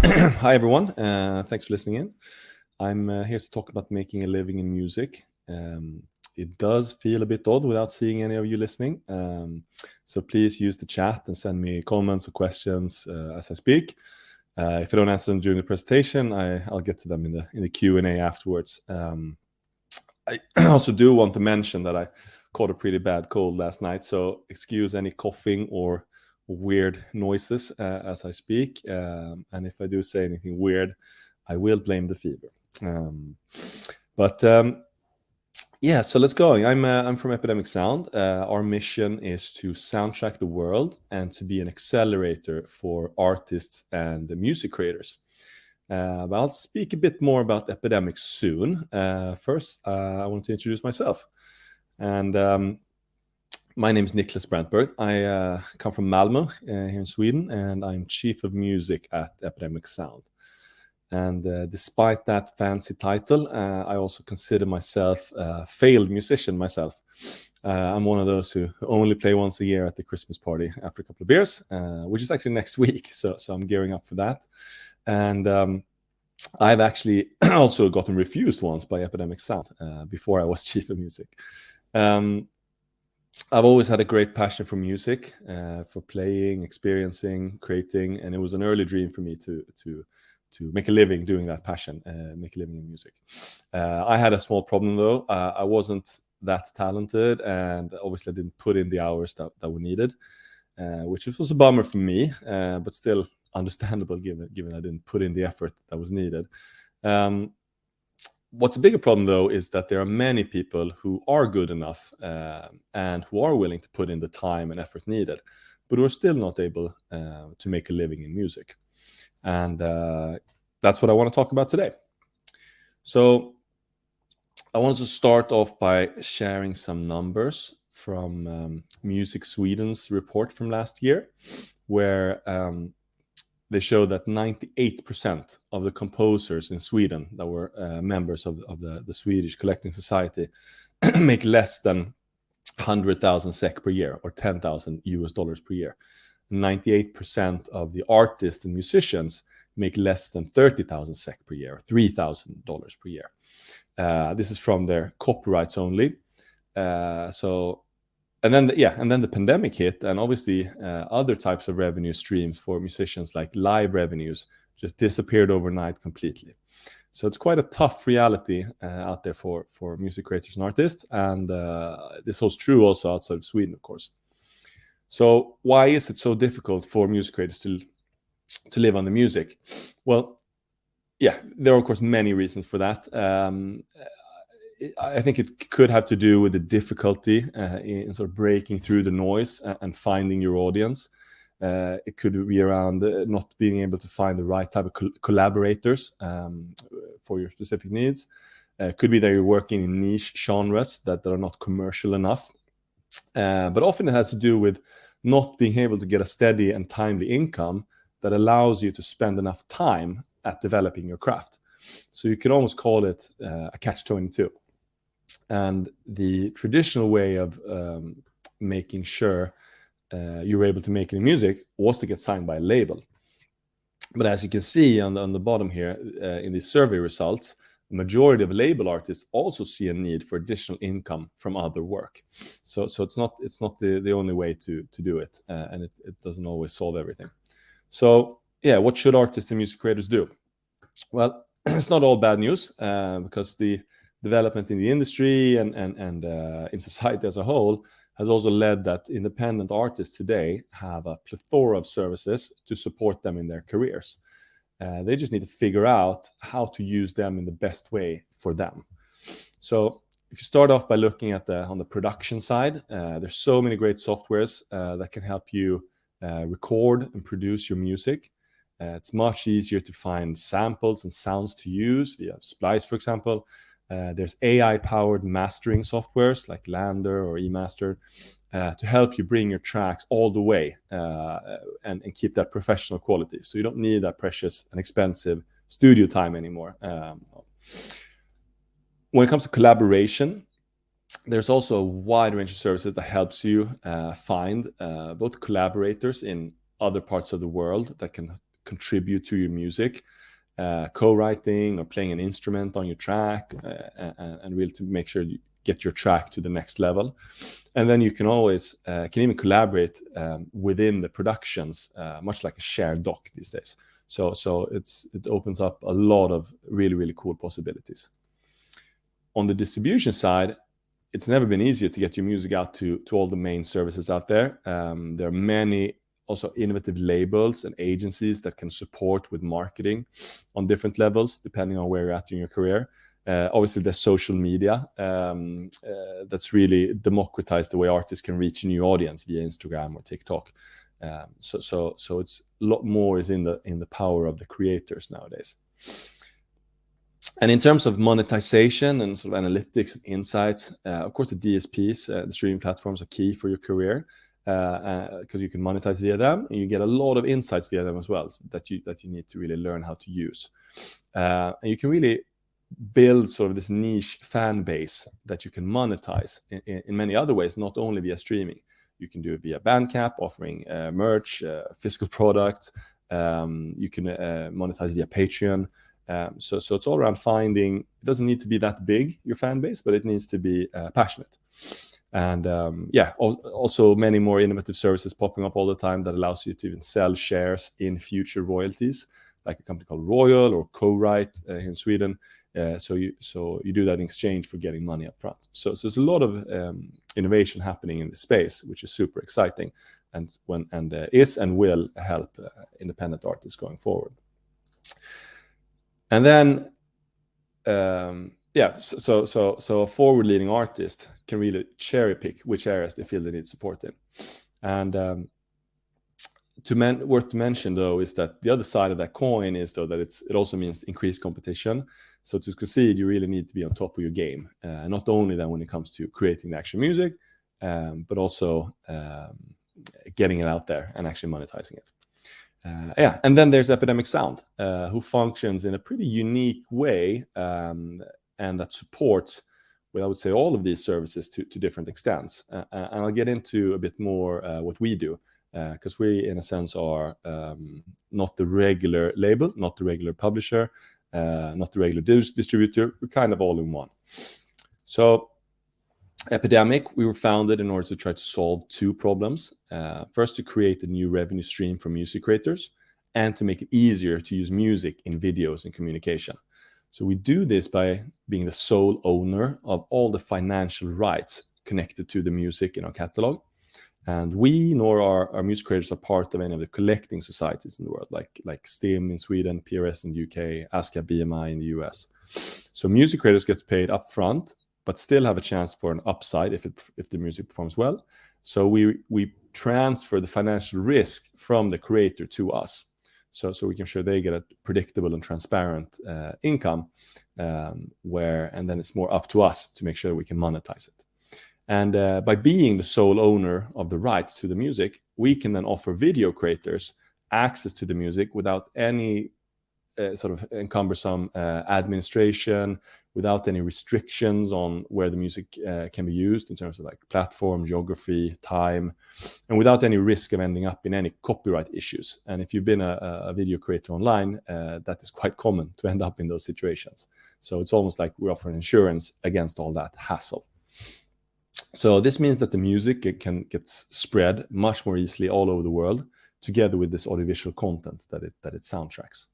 Hi, everyone. Thanks for listening in. I'm here to talk about making a living in music. It does feel a bit odd without seeing any of you listening. So please use the chat and send me comments or questions as I speak. If I don't answer them during the presentation, I'll get to them in the Q&A afterwards. I also do want to mention that I caught a pretty bad cold last night, so excuse any coughing or weird noises as I speak. And if I do say anything weird, I will blame the fever. So let's go. I'm from Epidemic Sound. Our mission is to soundtrack the world and to be an accelerator for artists and music creators. But I'll speak a bit more about Epidemic soon. First, I want to introduce myself. And my name is Niklas Brantberg. I come from Malmö here in Sweden, and I'm chief of music at Epidemic Sound. And despite that fancy title, I also consider myself a failed musician myself. I'm one of those who only play once a year at the Christmas party after a couple of beers, which is actually next week. So I'm gearing up for that. And I've actually also gotten refused once by Epidemic Sound before I was chief of music. I've always had a great passion for music, for playing, experiencing, creating, and it was an early dream for me to make a living doing that passion, make a living in music. I had a small problem though. I wasn't that talented, and obviously I didn't put in the hours that were needed, which was a bummer for me, but still understandable given I didn't put in the effort that was needed. What's a bigger problem though is that there are many people who are good enough and who are willing to put in the time and effort needed, but who are still not able to make a living in music. And that's what I want to talk about today. So I wanted to start off by sharing some numbers from Music Sweden's report from last year, where they show that 98% of the composers in Sweden that were members of the Swedish Collecting Society make less than 100,000 SEK per year, or $10,000 per year. 98% of the artists and musicians make less than 30,000 SEK per year, or $3,000 per year. This is from their copyrights only. And then the pandemic hit, and obviously other types of revenue streams for musicians, like live revenues, just disappeared overnight completely. So it's quite a tough reality out there for music creators and artists, and this holds true also outside of Sweden, of course. So why is it so difficult for music creators to live on the music? Well, yeah, there are of course many reasons for that. I think it could have to do with the difficulty in sort of breaking through the noise and finding your audience. It could be around not being able to find the right type of collaborators for your specific needs. It could be that you're working in niche genres that are not commercial enough. But often it has to do with not being able to get a steady and timely income that allows you to spend enough time at developing your craft. So you can almost call it a catch-22. And the traditional way of making sure you were able to make any music was to get signed by a label. But as you can see on the bottom here, in these survey results, the majority of label artists also see a need for additional income from other work. So it's not the only way to do it, and it doesn't always solve everything. So yeah, what should artists and music creators do? Well, it's not all bad news, because the development in the industry and in society as a whole has also led that independent artists today have a plethora of services to support them in their careers. They just need to figure out how to use them in the best way for them. So if you start off by looking at on the production side, there's so many great softwares that can help you record and produce your music. It's much easier to find samples and sounds to use via Splice, for example. There's AI-powered mastering softwares like Lander or eMaster to help you bring your tracks all the way and keep that professional quality. So you don't need that precious and expensive studio time anymore. When it comes to collaboration, there's also a wide range of services that helps you find both collaborators in other parts of the world that can contribute to your music, co-writing or playing an instrument on your track, and really to make sure you get your track to the next level. And then you can always can even collaborate within the productions, much like a shared doc these days. So it opens up a lot of really, really cool possibilities. On the distribution side, it's never been easier to get your music out to all the main services out there. There are many also innovative labels and agencies that can support with marketing on different levels, depending on where you're at in your career. Obviously, there's social media that's really democratized the way artists can reach a new audience via Instagram or TikTok. So it's a lot more is in the power of the creators nowadays. And in terms of monetization and sort of analytics and insights, of course, the DSPs, the streaming platforms, are key for your career because you can monetize via them, and you get a lot of insights via them as well that you need to really learn how to use. And you can really build sort of this niche fan base that you can monetize in many other ways, not only via streaming. You can do it via Bandcamp, offering merch, physical products. You can monetize via Patreon. So it's all around finding, it doesn't need to be that big, your fan base, but it needs to be passionate. And also many more innovative services popping up all the time that allows you to even sell shares in future royalties, like a company called Royal or Co-Write here in Sweden. So you do that in exchange for getting money up front. So there's a lot of innovation happening in the space, which is super exciting, and is and will help independent artists going forward. And then, so a forward-leaning artist can really cherry pick which areas they feel they need support in. And worth to mention, though, is that the other side of that coin is, though, that it also means increased competition. So to succeed, you really need to be on top of your game, not only then when it comes to creating the actual music, but also getting it out there and actually monetizing it. And then there's Epidemic Sound, who functions in a pretty unique way, and that supports, well, I would say, all of these services to different extents. And I'll get into a bit more what we do, because we, in a sense, are not the regular label, not the regular publisher, not the regular distributor. We're kind of all in one. So Epidemic, we were founded in order to try to solve two problems. First, to create a new revenue stream for music creators, and to make it easier to use music in videos and communication. So we do this by being the sole owner of all the financial rights connected to the music in our catalog. And we nor our music creators are part of any of the collecting societies in the world, like STIM in Sweden, PRS in the UK, ASCAP BMI in the US. So music creators get paid upfront, but still have a chance for an upside if the music performs well. So we transfer the financial risk from the creator to us, so we can ensure they get a predictable and transparent income, and then it's more up to us to make sure we can monetize it. And by being the sole owner of the rights to the music, we can then offer video creators access to the music without any sort of cumbersome administration, without any restrictions on where the music can be used in terms of like platform, geography, time, and without any risk of ending up in any copyright issues. And if you've been a video creator online, that is quite common to end up in those situations. So it's almost like we offer an insurance against all that hassle. So this means that the music can get spread much more easily all over the world, together with this audiovisual content that it soundtracks.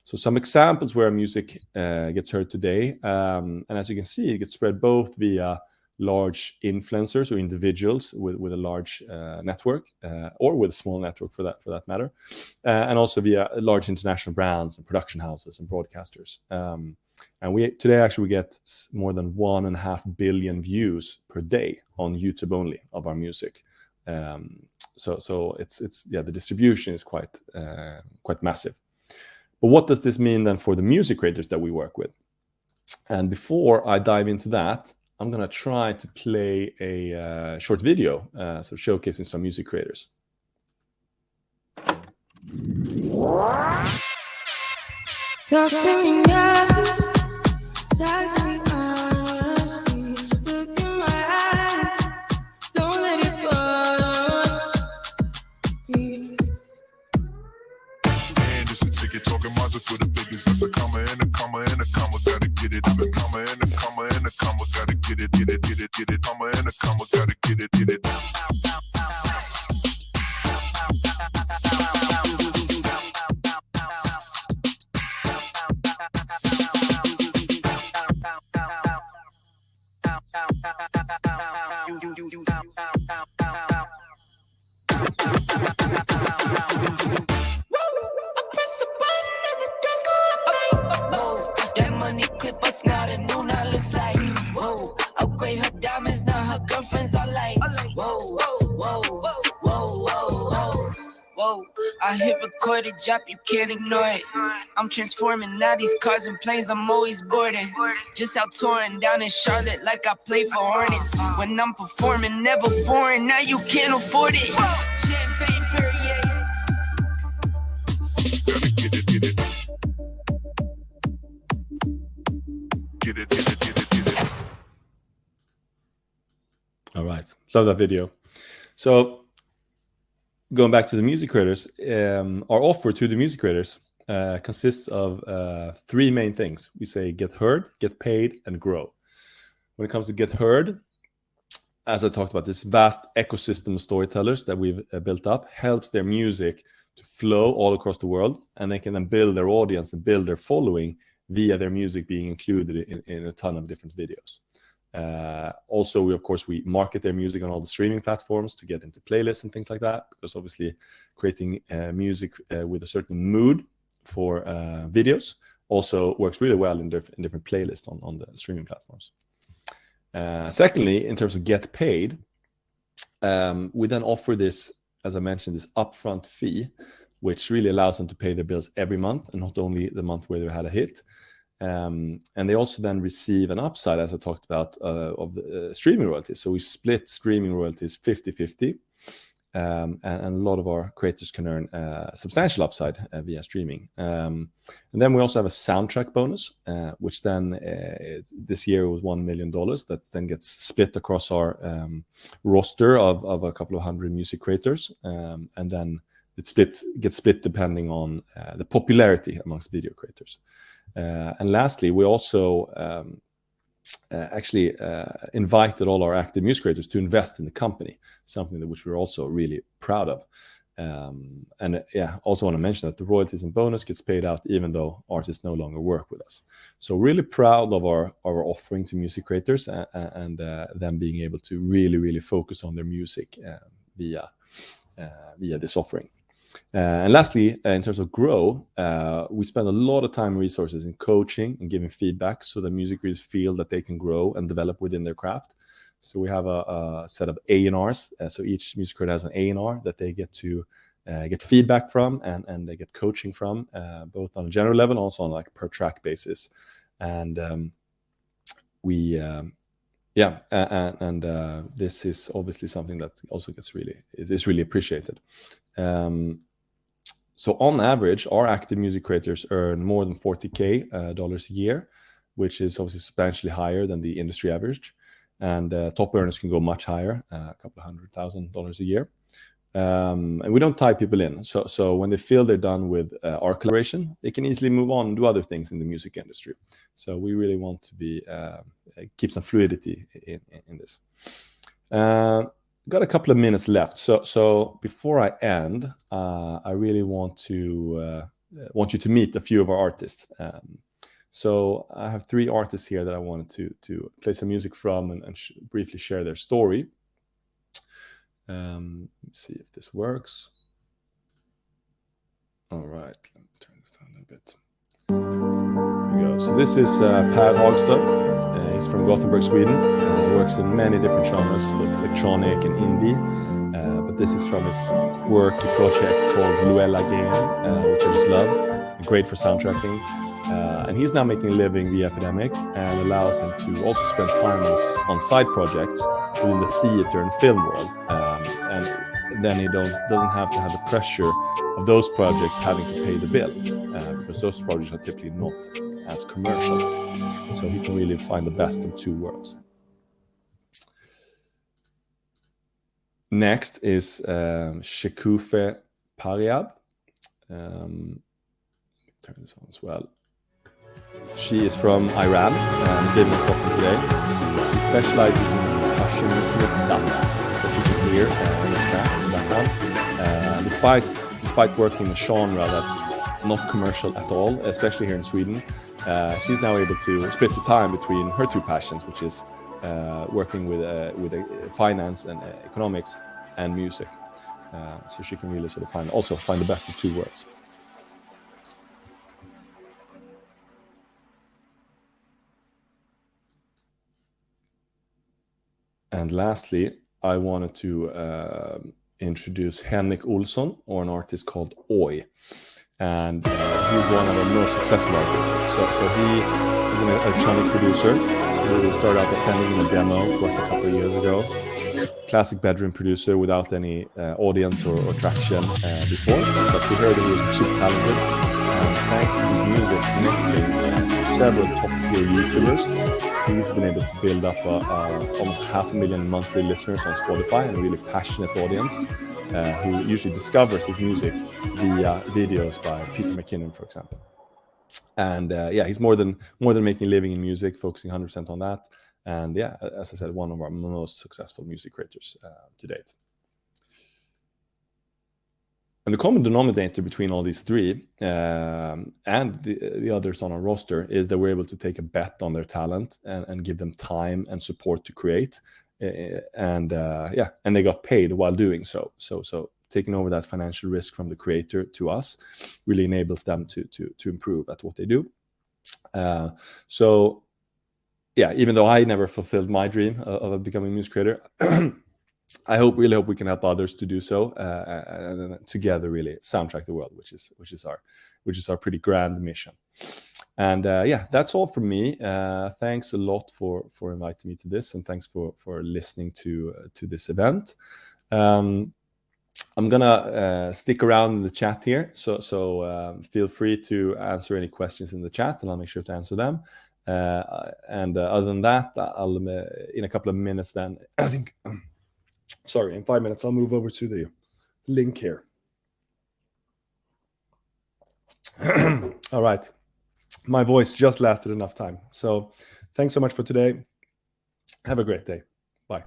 So some examples where music gets heard today, and as you can see, it gets spread both via large influencers or individuals with a large network, or with a small network for that matter, and also via large international brands and production houses and broadcasters. And today we get more than 1.5 billion views per day on YouTube only of our music. So it's the distribution is quite massive. But what does this mean then for the music creators that we work with? And before I dive into that, I'm going to try to play a short video, so showcasing some music creators. Talk to me now. Talk to me honestly. Look in my eyes. Don't let it fall on me. It's a ticket talking Mazda for the biggest. That's a comma and a comma and a comma. Gotta get it. I'm a comma and a comma and a comma. Gotta get it, get it, get it, get it. Comma and a comma. Gotta get it, get it. I hit record a drop, you can't ignore it. I'm transforming now these cars and planes, I'm always boarding. Just out touring down in Charlotte like I play for Hornets. When I'm performing, never boring, now you can't afford it. Champagne Perrier. Gotta get it, get it. Get it, get it, get it, get it. All right, love that video. So going back to the music creators, our offer to the music creators consists of three main things. We say get heard, get paid, and grow. When it comes to get heard, as I talked about, this vast ecosystem of storytellers that we've built up helps their music to flow all across the world, and they can then build their audience and build their following via their music being included in a ton of different videos. Also, we market their music on all the streaming platforms to get into playlists and things like that, because obviously creating music with a certain mood for videos also works really well in different playlists on the streaming platforms. Secondly, in terms of get paid, we then offer this, as I mentioned, this upfront fee, which really allows them to pay their bills every month and not only the month where they had a hit. And they also then receive an upside, as I talked about, of the streaming royalties. So we split streaming royalties 50-50, and a lot of our creators can earn a substantial upside via streaming. And then we also have a soundtrack bonus, which then this year was $1 million that then gets split across our roster of a couple of hundred music creators, and then it gets split depending on the popularity amongst video creators. And lastly, we also invited all our active music creators to invest in the company, something that which we're also really proud of. Also want to mention that the royalties and bonus gets paid out even though artists no longer work with us. So really proud of our offering to music creators and them being able to really, really focus on their music via this offering. And lastly, in terms of grow, we spend a lot of time and resources in coaching and giving feedback so that music creators feel that they can grow and develop within their craft. So we have a set of A&Rs. So each music creator has an A&R that they get to get feedback from and they get coaching from, both on a general level and also on like per track basis. And this is obviously something that also is really appreciated. So on average, our active music creators earn more than $40,000 a year, which is obviously substantially higher than the industry average. And top earners can go much higher, a couple of $100,000 a year. And we don't tie people in. So when they feel they're done with our collaboration, they can easily move on and do other things in the music industry. So we really want to keep some fluidity in this. Got a couple of minutes left. So before I end, I really want you to meet a few of our artists. So I have three artists here that I wanted to play some music from and briefly share their story. Let's see if this works. All right, let me turn this down a little bit. Here we go. So this is Per Hagstad. He's from Gothenburg, Sweden. Works in many different genres, both electronic and indie. But this is from his quirky project called Luella Game, which I just love. Great for soundtracking. And he's now making a living via Epidemic and allows him to also spend time on side projects within the theater and film world. And then he doesn't have to have the pressure of those projects having to pay the bills, because those projects are typically not as commercial. So he can really find the best of two worlds. Next is Shekufe Pariab. turn this on as well. She is from Iran and living in Stockholm today. She specializes in percussion instrument daf, that you can hear in this track in the background. Despite working in a genre that's not commercial at all, especially here in Sweden, she's now able to split the time between her two passions, which is working with finance and economics and music. So she can really sort of find the best of two worlds. And lastly, I wanted to introduce Henrik Olsson, or an artist called Oi. And he's one of our most successful artists. So he is an electronic producer who started out by sending in a demo to us a couple of years ago. Classic bedroom producer without any audience or traction before. But we heard that he was super talented. And thanks to his music connecting several top-tier YouTubers, he's been able to build up almost 500,000 monthly listeners on Spotify and a really passionate audience who usually discovers his music via videos by Peter McKinnon, for example. And he's more than making a living in music, focusing 100% on that. And as I said, one of our most successful music creators to date. And the common denominator between all these three and the others on our roster is that we're able to take a bet on their talent and give them time and support to create. And they got paid while doing so. So taking over that financial risk from the creator to us really enables them to improve at what they do. Even though I never fulfilled my dream of becoming a music creator, I really hope we can help others to do so, and together really soundtrack the world, which is our pretty grand mission. And that's all from me. Thanks a lot for inviting me to this, and thanks for listening to this event. I'm gonna stick around in the chat here, so feel free to answer any questions in the chat, and I'll make sure to answer them. And other than that, I'll in a couple of minutes then, I think. Sorry, in 5 minutes, I'll move over to the link here. All right. My voice just lasted enough time. So thanks so much for today. Have a great day. Bye.